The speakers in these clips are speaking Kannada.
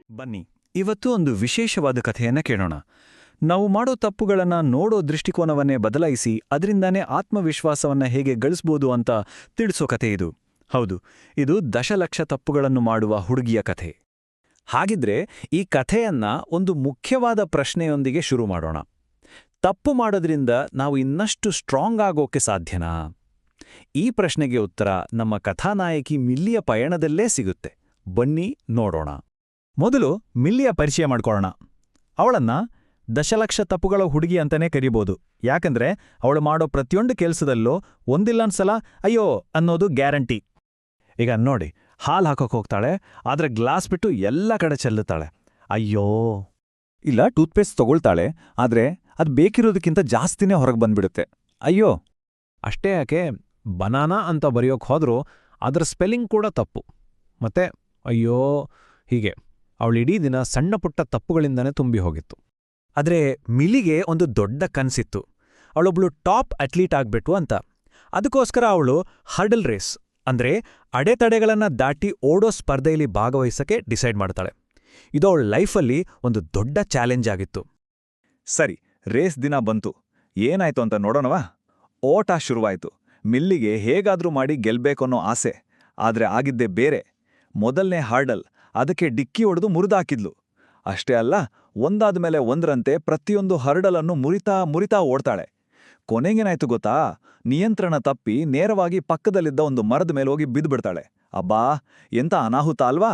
ಬನ್ನಿ, ಇವತ್ತು ಒಂದು ವಿಶೇಷವಾದ ಕಥೆಯನ್ನ ಕೇಳೋಣ. ನಾವು ಮಾಡೋ ತಪ್ಪುಗಳನ್ನ ನೋಡೋ ದೃಷ್ಟಿಕೋನವನ್ನೇ ಬದಲಾಯಿಸಿ ಅದರಿಂದಾನೇ ಆತ್ಮವಿಶ್ವಾಸವನ್ನ ಹೇಗೆ ಗಳಿಸ್ಬೋದು ಅಂತ ತಿಳಿಸೋ ಕಥೆ ಇದು. ಹೌದು, ಇದು ದಶಲಕ್ಷ ತಪ್ಪುಗಳನ್ನು ಮಾಡುವ ಹುಡುಗಿಯ ಕಥೆ. ಹಾಗಿದ್ರೆ ಈ ಕಥೆಯನ್ನ ಒಂದು ಮುಖ್ಯವಾದ ಪ್ರಶ್ನೆಯೊಂದಿಗೆ ಶುರು ಮಾಡೋಣ. ತಪ್ಪು ಮಾಡೋದ್ರಿಂದ ನಾವು ಇನ್ನಷ್ಟು ಸ್ಟ್ರಾಂಗ್ ಆಗೋಕೆ ಸಾಧ್ಯನಾ? ಈ ಪ್ರಶ್ನೆಗೆ ಉತ್ತರ ನಮ್ಮ ಕಥಾನಾಯಕಿ ಮಿಲ್ಲಿಯ ಪಯಣದಲ್ಲೇ ಸಿಗುತ್ತೆ. ಬನ್ನಿ ನೋಡೋಣ. ಮೊದಲು ಮಿಲ್ಲಿಯ ಪರಿಚಯ ಮಾಡ್ಕೊಳ್ಳೋಣ. ಅವಳನ್ನ ದಶಲಕ್ಷ ತಪ್ಪುಗಳ ಹುಡುಗಿ ಅಂತಾನೆ ಕರಿಬೋದು. ಯಾಕಂದ್ರೆ ಅವಳು ಮಾಡೋ ಪ್ರತಿಯೊಂದು ಕೆಲಸದಲ್ಲೂ ಒಂದಿಲ್ಲೊಂದ್ಸಲ ಅಯ್ಯೋ ಅನ್ನೋದು ಗ್ಯಾರಂಟಿ. ಈಗ ನೋಡಿ, ಹಾಲು ಹಾಕೋಕೆ ಹೋಗ್ತಾಳೆ, ಆದ್ರೆ ಗ್ಲಾಸ್ ಬಿಟ್ಟು ಎಲ್ಲ ಕಡೆ ಚೆಲ್ಲುತ್ತಾಳೆ. ಅಯ್ಯೋ. ಇಲ್ಲ, ಟೂತ್ಪೇಸ್ಟ್ ತಗೊಳ್ತಾಳೆ, ಆದ್ರೆ ಅದು ಬೇಕಿರೋದಕ್ಕಿಂತ ಜಾಸ್ತಿನೇ ಹೊರಗೆ ಬಂದ್ಬಿಡುತ್ತೆ. ಅಯ್ಯೋ. ಅಷ್ಟೇ ಯಾಕೆ, ಬನಾನಾ ಅಂತ ಬರೆಯೋಕೆ ಹೋದ್ರೂ ಅದರ ಸ್ಪೆಲ್ಲಿಂಗ್ ಕೂಡ ತಪ್ಪು. ಮತ್ತೆ ಅಯ್ಯೋ, ಹೀಗೆ ಅವಳಿಡೀ ದಿನ ಸಣ್ಣ ಪುಟ್ಟ ತಪ್ಪುಗಳಿಂದನೇ ತುಂಬಿ ಹೋಗಿತ್ತು. ಆದ್ರೆ ಮಿಲಿಗೆ ಒಂದು ದೊಡ್ಡ ಕನ್ಸಿತ್ತು. ಅವಳೊಬ್ಳು ಟಾಪ್ ಅಥ್ಲೀಟ್ ಆಗ್ಬಿಟ್ಟು ಅಂತ. ಅದಕ್ಕೋಸ್ಕರ ಅವಳು ಹರ್ಡಲ್ ರೇಸ್ ಅಂದ್ರೆ ಅಡೆತಡೆಗಳನ್ನ ದಾಟಿ ಓಡೋ ಸ್ಪರ್ಧೆಯಲ್ಲಿ ಭಾಗವಹಿಸಕ್ಕೆ ಡಿಸೈಡ್ ಮಾಡ್ತಾಳೆ. ಇದು ಅವಳ ಲೈಫಲ್ಲಿ ಒಂದು ದೊಡ್ಡ ಚಾಲೆಂಜ್ ಆಗಿತ್ತು. ಸರಿ, ರೇಸ್ ದಿನ ಬಂತು. ಏನಾಯ್ತು ಅಂತ ನೋಡೋಣವಾ? ಓಟ ಶುರುವಾಯ್ತು. ಮಿಲ್ಲಿಗೆ ಹೇಗಾದ್ರೂ ಮಾಡಿ ಗೆಲ್ಬೇಕನ್ನೋ ಆಸೆ. ಆದ್ರೆ ಆಗಿದ್ದೇ ಬೇರೆ. ಮೊದಲನೇ ಹಾರ್ಡಲ್, ಅದಕ್ಕೆ ಡಿಕ್ಕಿ ಹೊಡೆದು ಮುರಿದಾಕಿದ್ಲು. ಅಷ್ಟೇ ಅಲ್ಲ, ಒಂದಾದ್ಮೇಲೆ ಒಂದರಂತೆ ಪ್ರತಿಯೊಂದು ಹರ್ಡಲನ್ನು ಮುರಿತಾ ಓಡ್ತಾಳೆ. ಕೊನೆಗೇನಾಯ್ತು ಗೊತ್ತಾ? ನಿಯಂತ್ರಣ ತಪ್ಪಿ ನೇರವಾಗಿ ಪಕ್ಕದಲ್ಲಿದ್ದ ಒಂದು ಮರದ ಮೇಲೆ ಹೋಗಿ ಬಿದ್ದುಬಿಡ್ತಾಳೆ. ಅಬ್ಬಾ, ಎಂಥ ಅನಾಹುತ ಅಲ್ವಾ?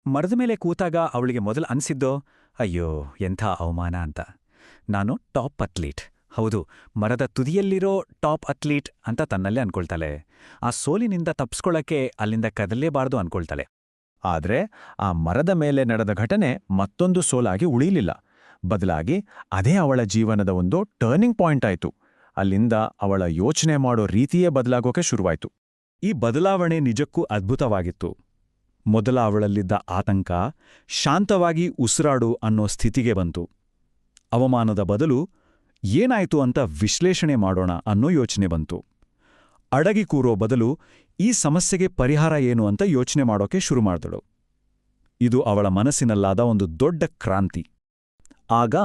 ಮರದ ಮೇಲೆ ಕೂತಾಗ ಅವಳಿಗೆ ಮೊದಲು ಅನ್ಸಿದ್ದೋ, ಅಯ್ಯೋ ಎಂಥ ಅವಮಾನ ಅಂತ. ನಾನು ಟಾಪ್ ಅಥ್ಲೀಟ್, ಹೌದು, ಮರದ ತುದಿಯಲ್ಲಿರೋ ಟಾಪ್ ಅಥ್ಲೀಟ್ ಅಂತ ತನ್ನಲ್ಲೇ ಅನ್ಕೊಳ್ತಾಳೆ. ಆ ಸೋಲಿನಿಂದ ತಪ್ಸ್ಕೊಳ್ಳಕ್ಕೆ ಅಲ್ಲಿಂದ ಕದಲೇಬಾರ್ದು ಅನ್ಕೊಳ್ತಾಳೆ. ಆದ್ರೆ ಆ ಮರದ ಮೇಲೆ ನಡೆದ ಘಟನೆ ಮತ್ತೊಂದು ಸೋಲಾಗಿ ಉಳಿಲಿಲ್ಲ. ಬದಲಾಗಿ ಅದೇ ಅವಳ ಜೀವನದ ಒಂದು ಟರ್ನಿಂಗ್ ಪಾಯಿಂಟ್ ಆಯ್ತು. ಅಲ್ಲಿಂದ ಅವಳ ಯೋಚನೆ ಮಾಡೋ ರೀತಿಯೇ ಬದಲಾಗೋಕೆ ಶುರುವಾಯ್ತು. ಈ ಬದಲಾವಣೆ ನಿಜಕ್ಕೂ ಅದ್ಭುತವಾಗಿತ್ತು. ಮೊದಲ ಅವಳಲ್ಲಿದ್ದ ಆತಂಕ ಶಾಂತವಾಗಿ ಉಸಿರಾಡು ಅನ್ನೋ ಸ್ಥಿತಿಗೆ ಬಂತು. ಅವಮಾನದ ಬದಲು ಏನಾಯ್ತು ಅಂತ ವಿಶ್ಲೇಷಣೆ ಮಾಡೋಣ ಅನ್ನೋ ಯೋಚನೆ ಬಂತು. ಅಡಗಿ ಕೂರೋ ಬದಲು ಈ ಸಮಸ್ಯೆಗೆ ಪರಿಹಾರ ಏನು ಅಂತ ಯೋಚನೆ ಮಾಡೋಕೆ ಶುರು ಮಾಡಿದಳು. ಇದು ಅವಳ ಮನಸ್ಸಿನಲ್ಲಾದ ಒಂದು ದೊಡ್ಡ ಕ್ರಾಂತಿ. ಆಗ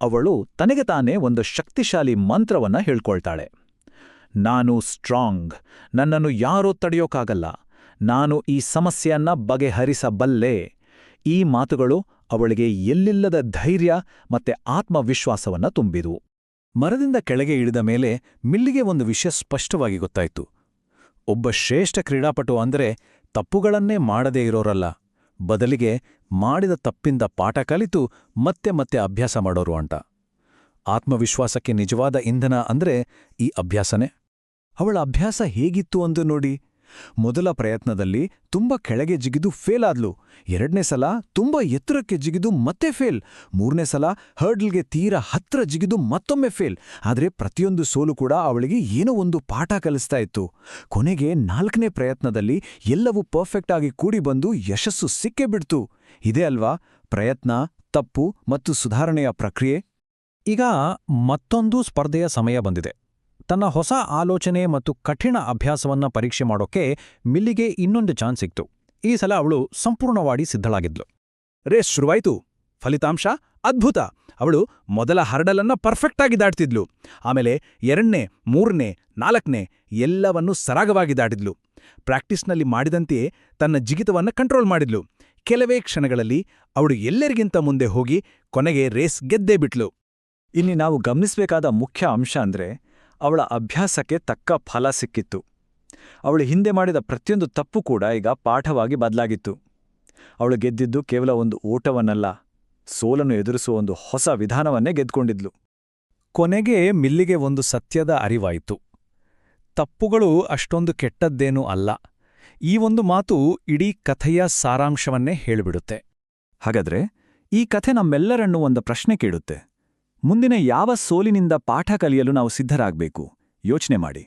ಅವಳು ತನಗೆ ತಾನೇ ಒಂದು ಶಕ್ತಿಶಾಲಿ ಮಂತ್ರವನ್ನ ಹೇಳ್ಕೊಳ್ತಾಳೆ. ನಾನು ಸ್ಟ್ರಾಂಗ್, ನನ್ನನ್ನು ಯಾರೂ ತಡೆಯೋಕ್ಕಾಗಲ್ಲ, ನಾನು ಈ ಸಮಸ್ಯೆಯನ್ನ ಬಗೆಹರಿಸಬಲ್ಲೆ. ಈ ಮಾತುಗಳು ಅವಳಿಗೆ ಎಲ್ಲಿಲ್ಲದ ಧೈರ್ಯ ಮತ್ತೆ ಆತ್ಮವಿಶ್ವಾಸವನ್ನ ತುಂಬಿದವು. ಮರದಿಂದ ಕೆಳಗೆ ಇಳಿದ ಮೇಲೆ ಮಿಲ್ಲಿಗೆ ಒಂದು ವಿಷಯ ಸ್ಪಷ್ಟವಾಗಿ ಗೊತ್ತಾಯ್ತು. ಒಬ್ಬ ಶ್ರೇಷ್ಠ ಕ್ರೀಡಾಪಟು ಅಂದ್ರೆ ತಪ್ಪುಗಳನ್ನೇ ಮಾಡದೇ ಇರೋರಲ್ಲ, ಬದಲಿಗೆ ಮಾಡಿದ ತಪ್ಪಿಂದ ಪಾಠ ಕಲಿತು ಮತ್ತೆ ಮತ್ತೆ ಅಭ್ಯಾಸ ಮಾಡೋರು ಅಂತ. ಆತ್ಮವಿಶ್ವಾಸಕ್ಕೆ ನಿಜವಾದ ಇಂಧನ ಅಂದ್ರೆ ಈ ಅಭ್ಯಾಸನೇ. ಅವಳ ಅಭ್ಯಾಸ ಹೇಗಿತ್ತು ಅಂದು ನೋಡಿ. ಮೊದಲ ಪ್ರಯತ್ನದಲ್ಲಿ ತುಂಬಾ ಕೆಳಗೆ ಜಿಗಿದು ಫೇಲ್ ಆದ್ಲು. ಎರಡನೇ ಸಲ ತುಂಬಾ ಎತ್ತರಕ್ಕೆ ಜಿಗಿದು ಮತ್ತೆ ಫೇಲ್. ಮೂರನೇ ಸಲ ಹರ್ಡಲ್ಗೆ ತೀರಾ ಹತ್ರ ಜಿಗಿದು ಮತ್ತೊಮ್ಮೆ ಫೇಲ್. ಆದ್ರೆ ಪ್ರತಿಯೊಂದು ಸೋಲು ಕೂಡ ಅವಳಿಗೆ ಏನೋ ಒಂದು ಪಾಠ ಕಲಿಸ್ತಾ ಇತ್ತು. ಕೊನೆಗೆ 4ನೇ ಪ್ರಯತ್ನದಲ್ಲಿ ಎಲ್ಲವೂ ಪರ್ಫೆಕ್ಟ್ ಆಗಿ ಕೂಡಿ ಬಂದು ಯಶಸ್ಸು ಸಿಕ್ಕೇ ಬಿಡ್ತು. ಇದೇ ಅಲ್ವಾ ಪ್ರಯತ್ನ, ತಪ್ಪು ಮತ್ತು ಸುಧಾರಣೆಯ ಪ್ರಕ್ರಿಯೆ. ಈಗ ಮತ್ತೊಂದು ಸ್ಪರ್ಧೆಯ ಸಮಯ ಬಂದಿದೆ. ತನ್ನ ಹೊಸ ಆಲೋಚನೆ ಮತ್ತು ಕಠಿಣ ಅಭ್ಯಾಸವನ್ನ ಪರೀಕ್ಷೆ ಮಾಡೋಕೆ ಮಿಲ್ಲಿಗೆ ಇನ್ನೊಂದು ಚಾನ್ಸ್ ಸಿಕ್ತು. ಈ ಸಲ ಅವಳು ಸಂಪೂರ್ಣವಾಗಿ ಸಿದ್ಧಳಾಗಿದ್ಲು. ರೇಸ್ ಶುರುವಾಯ್ತು. ಫಲಿತಾಂಶ ಅದ್ಭುತ. ಅವಳು ಮೊದಲ ಹರ್ಡಲನ್ನ ಪರ್ಫೆಕ್ಟಾಗಿ ದಾಟ್ತಿದ್ಲು. ಆಮೇಲೆ 2ನೇ, 3ನೇ, 4ನೇ ಎಲ್ಲವನ್ನೂ ಸರಾಗವಾಗಿ ದಾಟಿದ್ಲು. ಪ್ರಾಕ್ಟೀಸ್ನಲ್ಲಿ ಮಾಡಿದಂತೆಯೇ ತನ್ನ ಜಿಗಿತವನ್ನ ಕಂಟ್ರೋಲ್ ಮಾಡಿದ್ಲು. ಕೆಲವೇ ಕ್ಷಣಗಳಲ್ಲಿ ಅವಳು ಎಲ್ಲರಿಗಿಂತ ಮುಂದೆ ಹೋಗಿ ಕೊನೆಗೆ ರೇಸ್ ಗೆದ್ದೇ ಬಿಟ್ಲು. ಇಲ್ಲಿ ನಾವು ಗಮನಿಸಬೇಕಾದ ಮುಖ್ಯ ಅಂಶ ಅಂದ್ರೆ ಅವಳ ಅಭ್ಯಾಸಕ್ಕೆ ತಕ್ಕ ಫಲ ಸಿಕ್ಕಿತ್ತು. ಅವಳು ಹಿಂದೆ ಮಾಡಿದ ಪ್ರತಿಯೊಂದು ತಪ್ಪು ಕೂಡ ಈಗ ಪಾಠವಾಗಿ ಬದಲಾಗಿತ್ತು. ಅವಳು ಗೆದ್ದಿದ್ದು ಕೇವಲ ಒಂದು ಓಟವನ್ನಲ್ಲ, ಸೋಲನ್ನು ಎದುರಿಸುವ ಒಂದು ಹೊಸ ವಿಧಾನವನ್ನೇ ಗೆದ್ಕೊಂಡಿದ್ಲು. ಕೊನೆಗೆ ಮಿಲ್ಲಿಗೆ ಒಂದು ಸತ್ಯದ ಅರಿವಾಯಿತು. ತಪ್ಪುಗಳು ಅಷ್ಟೊಂದು ಕೆಟ್ಟದ್ದೇನೂ ಅಲ್ಲ. ಈ ಒಂದು ಮಾತು ಇಡೀ ಕಥೆಯ ಸಾರಾಂಶವನ್ನೇ ಹೇಳಿಬಿಡುತ್ತೆ. ಹಾಗಾದ್ರೆ ಈ ಕಥೆ ನಮ್ಮೆಲ್ಲರನ್ನೂ ಒಂದು ಪ್ರಶ್ನೆ ಕೇಳುತ್ತೆ. ಮುಂದಿನ ಯಾವ ಸೋಲಿನಿಂದ ಪಾಠ ಕಲಿಯಲು ನಾವು ಸಿದ್ಧರಾಗಬೇಕು? ಯೋಚನೆ ಮಾಡಿ.